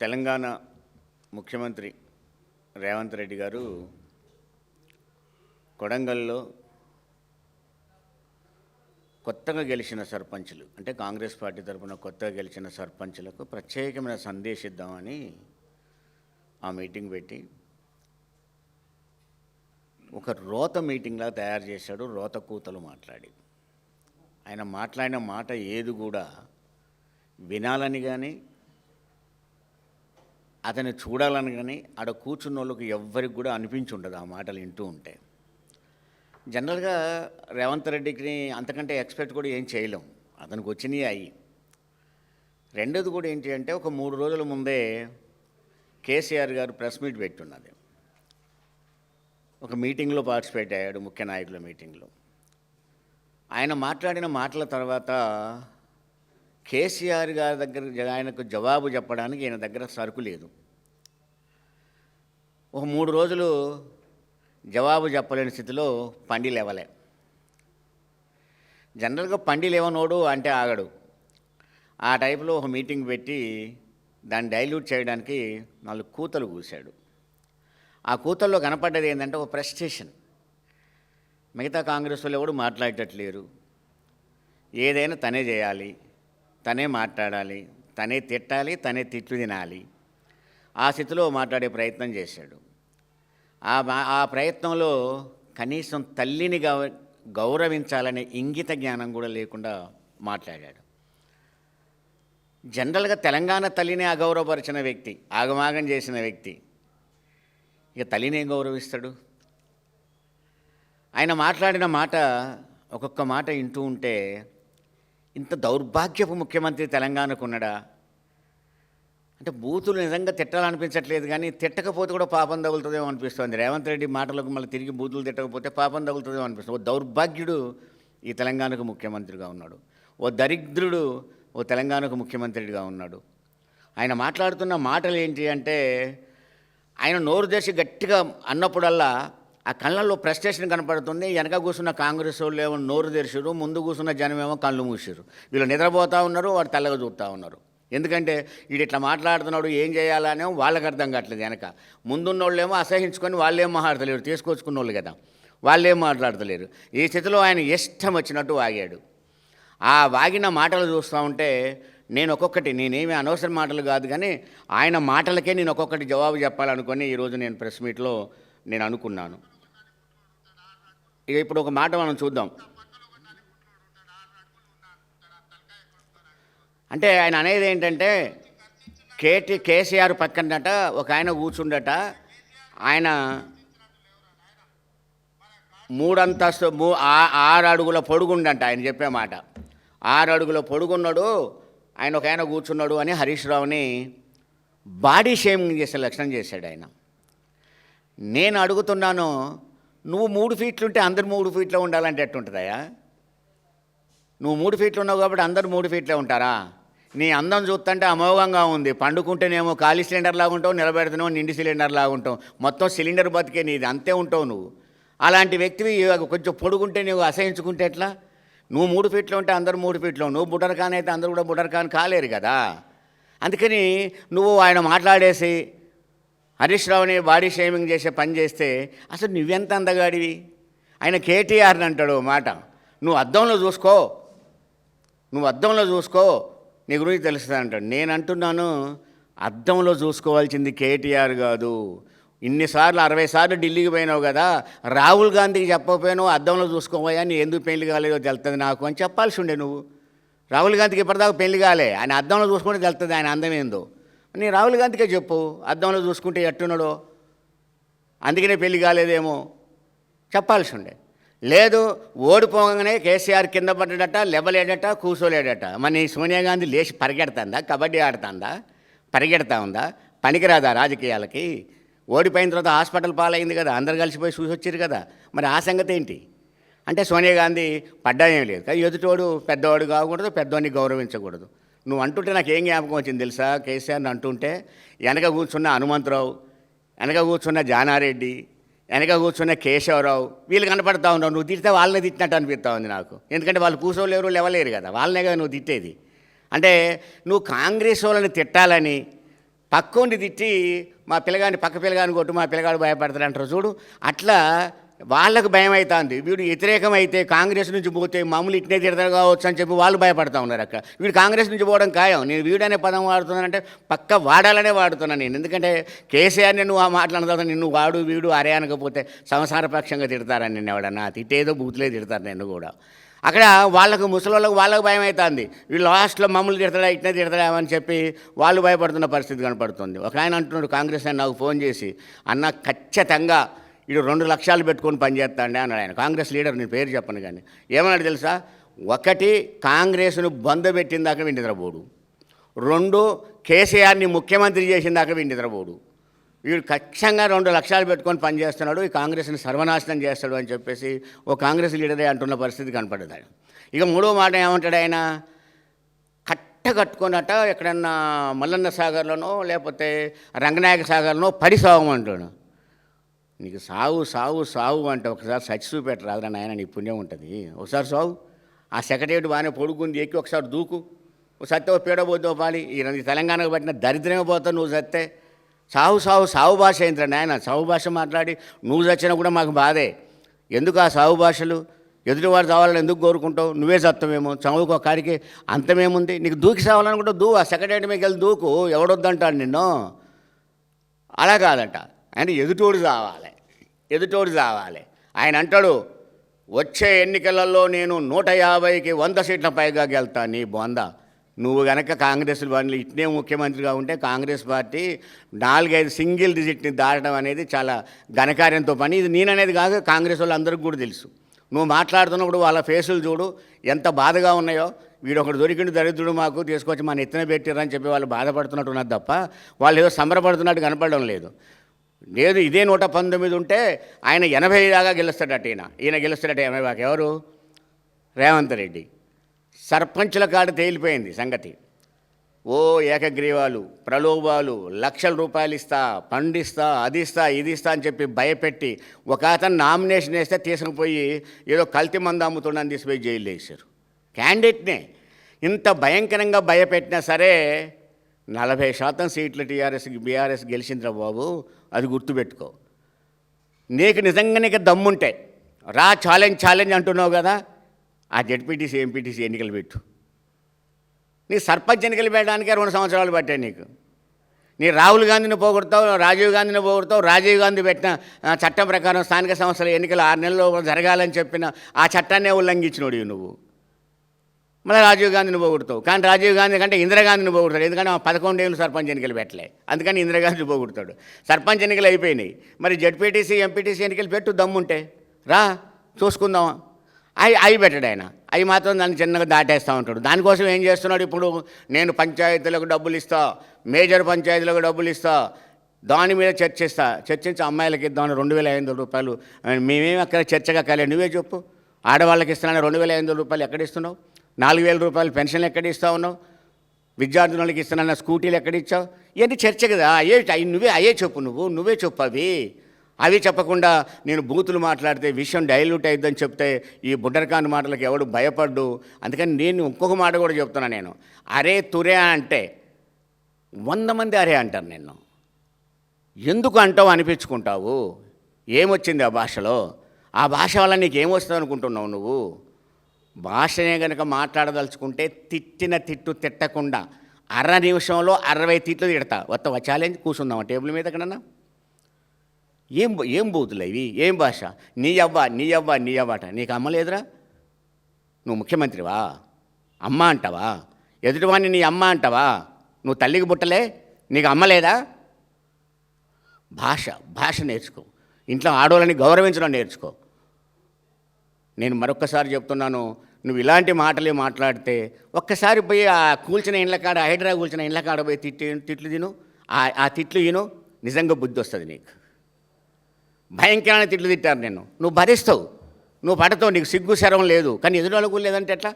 తెలంగాణ ముఖ్యమంత్రి రేవంత్ రెడ్డి గారు కొడంగల్లో కొత్తగా గెలిచిన సర్పంచులు, అంటే కాంగ్రెస్ పార్టీ తరఫున కొత్తగా గెలిచిన సర్పంచులకు ప్రత్యేకమైన సందేశం ఇద్దామని ఆ మీటింగ్ పెట్టి ఒక రోత మీటింగ్లా తయారు చేశాడు. రోత కూతలు మాట్లాడి ఆయన మాట్లాడిన మాట ఏది కూడా వినాలని కానీ అతన్ని చూడాలని కానీ ఆడ కూర్చున్న వాళ్ళకి ఎవ్వరికి కూడా అనిపించుండదు ఆ మాటలు వింటూ ఉంటే. జనరల్గా రేవంత్ రెడ్డికి అంతకంటే ఎక్స్పెక్ట్ కూడా ఏం చేయలేం, అతనికి వచ్చినాయి అయ్యి. రెండోది కూడా ఏంటి అంటే, ఒక 3 రోజుల ముందే కేసీఆర్ గారు ప్రెస్ మీట్ పెట్టున్నది. ఒక మీటింగ్లో పార్టిసిపేట్ అయ్యాడు, ముఖ్య నాయకుల మీటింగ్లో. ఆయన మాట్లాడిన మాటల తర్వాత కేసీఆర్ గారి దగ్గర ఆయనకు జవాబు చెప్పడానికి ఈయన దగ్గర సరుకు లేదు. ఒక 3 రోజులు జవాబు చెప్పలేని స్థితిలో పండి లేవలే. జనరల్గా పండి లేవనోడు అంటే ఆగడు. ఆ టైప్లో ఒక మీటింగ్ పెట్టి దాన్ని డైల్యూట్ చేయడానికి 4 కూతలు కూశాడు. ఆ కూతల్లో కనపడ్డది ఏంటంటే ఒక ప్రెస్టేషన్. మిగతా కాంగ్రెస్ వాళ్ళు ఎవరు మాట్లాడేటట్లేరు. ఏదైనా తనే చేయాలి, తనే మాట్లాడాలి, తనే తిట్టాలి, తనే తిట్లు తినాలి. ఆ స్థితిలో మాట్లాడే ప్రయత్నం చేశాడు. ఆ ప్రయత్నంలో కనీసం తల్లిని గౌరవించాలనే ఇంగిత జ్ఞానం కూడా లేకుండా మాట్లాడాడు. జనరల్గా తెలంగాణ తల్లిని అగౌరవపరిచిన వ్యక్తి, ఆగమాగం చేసిన వ్యక్తి ఇక తల్లిని ఏం గౌరవిస్తాడు? ఆయన మాట్లాడిన మాట, ఒక్కొక్క మాట వింటూ ఉంటే ఇంత దౌర్భాగ్యపు ముఖ్యమంత్రి తెలంగాణకు ఉన్నాడా అంటే బూతులు నిజంగా తిట్టాలనిపించట్లేదు, కానీ తిట్టకపోతే కూడా పాపం తగులుతుందేమో అనిపిస్తుంది. రేవంత్ రెడ్డి మాటలకు మళ్ళీ తిరిగి బూతులు తిట్టకపోతే పాపం తగులుతుందేమో అనిపిస్తుంది. ఓ దౌర్భాగ్యుడు ఈ తెలంగాణకు ముఖ్యమంత్రిగా ఉన్నాడు. ఓ దరిద్రుడు ఓ తెలంగాణకు ముఖ్యమంత్రిగా ఉన్నాడు. ఆయన మాట్లాడుతున్న మాటలు ఏంటి అంటే, ఆయన నోరు తెరిచి గట్టిగా అన్నప్పుడల్లా ఆ కళ్ళల్లో ఫ్రస్ట్రేషన్ కనపడుతుంది. వెనక కూర్చున్న కాంగ్రెస్ వాళ్ళు ఏమో నోరు తెరిచారు, ముందు కూర్చున్న జనమేమో కళ్ళు మూసారు. వీళ్ళు నిద్రపోతూ ఉన్నారు, వాడు తెల్లగా చూస్తూ ఉన్నారు. ఎందుకంటే వీడు ఇట్లా మాట్లాడుతున్నాడు, ఏం చేయాలనే వాళ్ళకి అర్థం కావట్లేదు. వెనక ముందున్నోళ్ళేమో అసహించుకొని వాళ్ళేం మాట్లాడతలేరు, తీసుకొచ్చుకున్న వాళ్ళు కదా, వాళ్ళేం మాట్లాడతలేరు. ఈ స్థితిలో ఆయన ఇష్టం వచ్చినట్టు వాగాడు. ఆ వాగిన మాటలు చూస్తూ ఉంటే నేనేమి అనవసర మాటలు కాదు, కానీ ఆయన మాటలకే నేను ఒక్కొక్కటి జవాబు చెప్పాలనుకొని ఈరోజు నేను ప్రెస్ మీట్లో నేను అనుకున్నాను. ఇక ఇప్పుడు ఒక మాట మనం చూద్దాం. అంటే ఆయన అనేది ఏంటంటే, కేసీఆర్ పక్కనట ఒక ఆయన కూర్చుండట, ఆయన 3 అంతస్తు 6 అడుగుల పొడుగుండంట. ఆయన చెప్పే మాట 6 అడుగుల పొడుగున్నాడు ఆయన, ఒక ఆయన కూర్చున్నాడు అని హరీష్ రావుని బాడీ షేమింగ్ చేసే లక్షణం చేశాడు ఆయన. నేను అడుగుతున్నాను, నువ్వు 3 ఫీట్లు ఉంటే అందరు 3 ఫీట్లో ఉండాలంటే ఎట్టుంటుందయా? నువ్వు 3 ఫీట్లు ఉన్నావు కాబట్టి అందరు 3 ఫీట్లే ఉంటారా? నీ అందం చూస్తుంటే అమోఘంగా ఉంది. పండుకుంటేనేమో ఖాళీ సిలిండర్ లాగా ఉంటావు, నిలబెడుతున్నావు నిండి సిలిండర్ లాగా ఉంటావు, మొత్తం సిలిండర్ బతికే నీది, అంతే ఉంటావు నువ్వు. అలాంటి వ్యక్తివి కొంచెం పొడుగుంటే నువ్వు అసహించుకుంటే ఎట్లా? నువ్వు 3 ఫీట్లో ఉంటే అందరు 3 ఫీట్లో, నువ్వు బుటర్ఖాన్ అయితే అందరూ కూడా బుటర్ఖాన్ కాలేరు కదా. అందుకని నువ్వు ఆయన మాట్లాడేసి హరీష్ రావుని బాడీ షేమింగ్ చేసే పని చేస్తే అసలు నువ్వెంత అందగాడివి? ఆయన కేటీఆర్ని అంటాడు మాట, నువ్వు అద్దంలో చూసుకో నీ గురించి తెలుస్తుంది అంటాడు. నేను అంటున్నాను, అద్దంలో చూసుకోవాల్సింది కేటీఆర్ కాదు. ఇన్నిసార్లు 60 సార్లు ఢిల్లీకి పోయినావు కదా, రాహుల్ గాంధీకి చెప్పకపోయినావు అద్దంలో చూసుకోపోయా నీ ఎందుకు పెళ్లి కాలేదో తెలుస్తుంది నాకు అని చెప్పాల్సి ఉండే నువ్వు. రాహుల్ గాంధీకి ఇప్పటిదాకా పెళ్లి కాలే, ఆయన అద్దంలో చూసుకుంటే తెలుస్తుంది ఆయన అందం ఏందో. నీ రాహుల్ గాంధీకే చెప్పు అద్దంలో చూసుకుంటే ఎట్టున్నాడో, అందుకనే పెళ్లి కాలేదేమో చెప్పాల్సి ఉండే. లేదు, ఓడిపోగానే కేసీఆర్ కింద పడ్డాడట, లేవలేడట, కూర్చోలేడట. మరి సోనియా గాంధీ లేచి పరిగెడుతుందా, కబడ్డీ ఆడుతుందా, పరిగెడతా ఉందా? పనికిరాదా రాజకీయాలకి? ఓడిపోయిన తర్వాత హాస్పిటల్ పాలైంది కదా, అందరు కలిసిపోయి చూసి వచ్చారు కదా, మరి ఆ సంగతి ఏంటి? అంటే సోనియా గాంధీ పడ్డా ఏం లేదు, కానీ ఎదుటోడు పెద్దవాడు కాకూడదు, పెద్దవాడిని గౌరవించకూడదు. నువ్వు అంటుంటే నాకు ఏం జ్ఞాపకం వచ్చింది తెలుసా? కేసీఆర్ని అంటుంటే వెనక కూర్చున్న హనుమంతరావు, వెనక కూర్చున్న జానారెడ్డి, వెనక కూర్చున్న కేశవరావు, వీళ్ళు కనపడతా ఉన్నావు. నువ్వు తిడితే వాళ్ళనే తిట్టినట్టు అనిపిస్తూ ఉంది నాకు. ఎందుకంటే వాళ్ళు కూర్చోలేరు, లేవలేరు కదా, వాళ్ళనే కదా నువ్వు తిట్టేది. అంటే నువ్వు కాంగ్రెస్ వాళ్ళని తిట్టాలని పక్కోండి తిట్టి మా పిల్లగాని పక్క పిల్లగాని కొట్టు మా పిల్లగాడు భయపడతాడు అంటారు చూడు, అట్లా వాళ్ళకు భయం అవుతుంది. వీడు వ్యతిరేకమైతే కాంగ్రెస్ నుంచి పోతే మామూలు ఇట్నే తిడతారు కావచ్చు అని చెప్పి వాళ్ళు భయపడతా ఉన్నారు. అక్కడ వీడు కాంగ్రెస్ నుంచి పోవడం ఖాయం. నేను వీడనే పదం వాడుతున్నానంటే పక్క వాడాలనే వాడుతున్నాను నేను. ఎందుకంటే కేసీఆర్ని నువ్వు ఆ మాటలు తర్వాత నిన్ను వాడు వీడు అరే అనకపోతే సంసారపక్షంగా తిడతారని నిన్ను ఎవడన్నా తిట్టేదో బూతులే తిడతారు నిన్ను కూడా. అక్కడ వాళ్ళకు ముసలోళ్ళకు వాళ్ళకు భయం అవుతుంది. వీళ్ళు లాస్ట్లో మమ్మల్ని తిడతాడా ఇట్నే తిడతాడా అని చెప్పి వాళ్ళు భయపడుతున్న పరిస్థితి కనపడుతుంది. ఒక ఆయన అంటున్నాడు కాంగ్రెస్ ఆయన నాకు ఫోన్ చేసి, అన్న ఖచ్చితంగా వీడు 2 లక్షలు పెట్టుకొని పనిచేస్తాండే అన్నాడు ఆయన. కాంగ్రెస్ లీడర్, నేను పేరు చెప్పను కానీ ఏమన్నాడు తెలుసా, ఒకటి కాంగ్రెస్ను బంద్ దాకా వీడి నిద్రపోడు, 2 కేసీఆర్ని ముఖ్యమంత్రి చేసిన దాకా వీడి నిద్రపోడు. వీడు ఖచ్చితంగా 2 లక్షలు పెట్టుకొని పనిచేస్తున్నాడు, ఈ కాంగ్రెస్ని సర్వనాశనం చేస్తాడు అని చెప్పేసి ఓ కాంగ్రెస్ లీడరే అంటున్న పరిస్థితి కనపడదు. ఇక 3వ మాట ఏమంటాడు ఆయన, కట్టుకున్నట్ట ఎక్కడన్నా మల్లన్న సాగర్లోనో లేకపోతే రంగనాయక సాగర్లోనో పడి సాగమంటాడు. నీకు సావు సావు సావు అంటే ఒకసారి సచి చూపెట్టరాదురా నాయన, నీ పుణ్యం ఉంటుంది. ఒకసారి సావు, ఆ సెక్రటరీ బాగానే పొడుగుంది ఎక్కి ఒకసారి దూకు, సత్తే పీడబోద్దో పాలి. ఈ తెలంగాణకు పట్టిన దరిద్రమే పోతావు నువ్వు సత్తే. సావు సావు సావు భాష ఏంద్రా నాయన, సావు భాష మాట్లాడి నువ్వు చచ్చినా కూడా మాకు బాధే. ఎందుకు ఆ సావు భాషలు? ఎదుటివాడు చావాలని ఎందుకు కోరుకుంటావు? నువ్వే చస్తావేమో, చదువుకో కాడికి అంతమేముంది. నీకు దూకి సావాలనుకుంటావు దూ, ఆ సెక్రటరీ మీకు వెళ్ళి దూకు, ఎవడొద్దంటాడు నిన్ను. అలా కాదంట, అంటే ఎదుటోడు చావాలి, ఎదుటోడు చావాలి. ఆయన అంటాడు వచ్చే ఎన్నికలలో నేను 150కి 100 సీట్ల పైగా గెలుతా. నీ బొంద, నువ్వు కనుక కాంగ్రెస్ వాళ్ళు ఇట్నే ముఖ్యమంత్రిగా ఉంటే కాంగ్రెస్ పార్టీ 4-5 సింగిల్ డిజిట్ని దాటడం అనేది చాలా ఘనకార్యంతో పని. ఇది నేననేది కాదు, కాంగ్రెస్ వాళ్ళు అందరికీ కూడా తెలుసు. నువ్వు మాట్లాడుతున్నప్పుడు వాళ్ళ ఫేసులు చూడు ఎంత బాధగా ఉన్నాయో. వీడు ఒకటి దొరికిండు దరిద్రుడు మాకు తీసుకొచ్చి మన ఎత్తున పెట్టారని చెప్పి వాళ్ళు బాధపడుతున్నట్టు ఉన్నది తప్ప వాళ్ళు ఏదో సంబరపడుతున్నట్టు కనపడడం లేదు. లేదు ఇదే 119 ఉంటే ఆయన 80 దాకా గెలుస్తాడట. ఈయన గెలుస్తాడట 80 దాకా. ఎవరు? రేవంత్ రెడ్డి. సర్పంచుల కాడ తేలిపోయింది సంగతి. ఓ ఏకగ్రీవాలు, ప్రలోభాలు, లక్షల రూపాయలు ఇస్తా, పండిస్తా, అది ఇస్తా, ఇది ఇస్తా అని చెప్పి భయపెట్టి ఒక అతను నామినేషన్ వేస్తే తీసుకుపోయి ఏదో కల్తీ మందు అమ్ముతుండని తీసిపోయి జైలు వేశారు. క్యాండిడేట్నే ఇంత భయంకరంగా భయపెట్టినా సరే 40% సీట్లు బీఆర్ఎస్ గెలిచిందిరా బాబు, అది గుర్తుపెట్టుకో. నీకు నిజంగా దమ్ముంటే రా, ఛాలెంజ్ అంటున్నావు కదా, ఆ జెడ్పీటీసీ ఎంపీటీసీ ఎన్నికలు పెట్టు. నీ సర్పంచ్ ఎన్నికలు పెట్టడానికే 2 సంవత్సరాలు పట్టాయి నీకు. నీ రాహుల్ గాంధీని పోగొడతావు, రాజీవ్ గాంధీని పోగొడతావు. రాజీవ్ గాంధీ పెట్టిన చట్టం ప్రకారం స్థానిక సంస్థల ఎన్నికలు 6 నెలల్లో జరగాలని చెప్పిన ఆ చట్టాన్నే ఉల్లంఘించినోడు నువ్వు. మళ్ళీ రాజీవ్ గాంధీని పోగొడతావు. కానీ రాజీవ్ గాంధీ కంటే ఇందిరాగాంధీని పోగొడతాడు. ఎందుకంటే 11 ఏళ్ళు సర్పంచ్ ఎన్నికలు పెట్టలే, అందుకని ఇందిరాగాంధీ పోగొడతాడు. సర్పంచ్ ఎన్నికలు అయిపోయినాయి, మరి జెడ్పీటీసీ ఎంపీటీసీ ఎన్నికలు పెట్టు, దమ్ముంటే రా చూసుకుందాం. అవి పెట్టాడు ఆయన. అవి మాత్రం దాన్ని చిన్నగా దాటేస్తూ ఉంటాడు. దానికోసం ఏం చేస్తున్నాడు ఇప్పుడు, నేను పంచాయతీలకు డబ్బులు ఇస్తా, మేజర్ పంచాయతీలకు డబ్బులు ఇస్తా, దాని మీద చర్చించి అమ్మాయిలకి ఇద్దాం 2,500 రూపాయలు. మేమేమి అక్కడ చర్చగా కాలేదు, నువ్వే చెప్పు. ఆడవాళ్ళకి ఇస్తున్నాను 2,500 రూపాయలు ఎక్కడ ఇస్తున్నావు? 4,000 రూపాయలు పెన్షన్లు ఎక్కడ ఇస్తా ఉన్నావు? విద్యార్థులకి ఇస్తున్నా స్కూటీలు ఎక్కడ ఇచ్చావు? ఇవన్నీ చర్చ కదా. అయ్యే చెప్పు, నువ్వే చెప్పు. అవి చెప్పకుండా నేను బూతులు మాట్లాడితే విషయం డైల్యూట్ అయిద్దని చెప్తే ఈ బుడ్డర్ఖాన్ మాటలకు ఎవడు భయపడ్డు. అందుకని నేను ఇంకొక మాట కూడా చెప్తున్నా, నేను అరే తురే అంటే 100 మంది అరే అంటారు. నిన్ను ఎందుకు అంటావు అనిపించుకుంటావు. ఏమొచ్చింది ఆ భాషలో? ఆ భాష వల్ల నీకు ఏమొస్తుంది అనుకుంటున్నావు నువ్వు? భాషనే కనుక మాట్లాడదలుచుకుంటే తిట్టిన తిట్టకుండా 1/2 నిమిషంలో 60 తిట్లు తిడతా. వస్తావా ఛాలెంజ్? కూర్చుందామా టేబుల్ మీద ఎక్కడన్నా? ఏం బూతులు ఇవి? ఏం భాష? నీ అవ్వట. నీకు అమ్మ లేదురా? నువ్వు ముఖ్యమంత్రివా? అమ్మ అంటావా? ఎదుటివాడిని నీ అమ్మ అంటావా? నువ్వు తల్లికి పుట్టలే, నీకు అమ్మ లేదా? భాష నేర్చుకో. ఇంట్లో ఆడవాళ్ళని గౌరవించడం నేర్చుకో. నేను మరొక్కసారి చెప్తున్నాను, నువ్వు ఇలాంటి మాటలే మాట్లాడితే ఒక్కసారి పోయి ఆ కూల్చిన ఇండ్ల కాడ, హైడ్రా కూల్చిన ఇండ్ల కాడ పోయి తిట్లు తిను. ఆ తిట్లు తిను, నిజంగా బుద్ధి వస్తుంది నీకు. భయంకరమైన తిట్లు తిట్టారు నిన్ను, నువ్వు భరిస్తావు, నువ్వు పడతావు, నీకు సిగ్గు శరం లేదు. కానీ ఎదురు వాళ్ళకు లేదంటే ఎట్లా?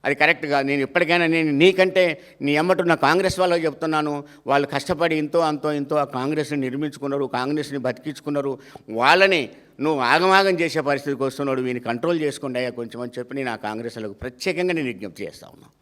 అది కరెక్ట్ కాదు. నేను ఎప్పటికైనా నీకంటే నీ ఎమ్మటున్న కాంగ్రెస్ వాళ్ళకి చెప్తున్నాను, వాళ్ళు కష్టపడి ఇంతో ఆ కాంగ్రెస్ని నిర్మించుకున్నారు, కాంగ్రెస్ని బతికించుకున్నారు. వాళ్ళని నువ్వు ఆగమాగం చేసే పరిస్థితికి వస్తున్నాడు. వీని కంట్రోల్ చేసుకోండి అయ్యా కొంచెం అని చెప్పి నేను ఆ కాంగ్రెస్ వాళ్ళకు ప్రత్యేకంగా నేను విజ్ఞప్తి చేస్తా ఉన్నాను.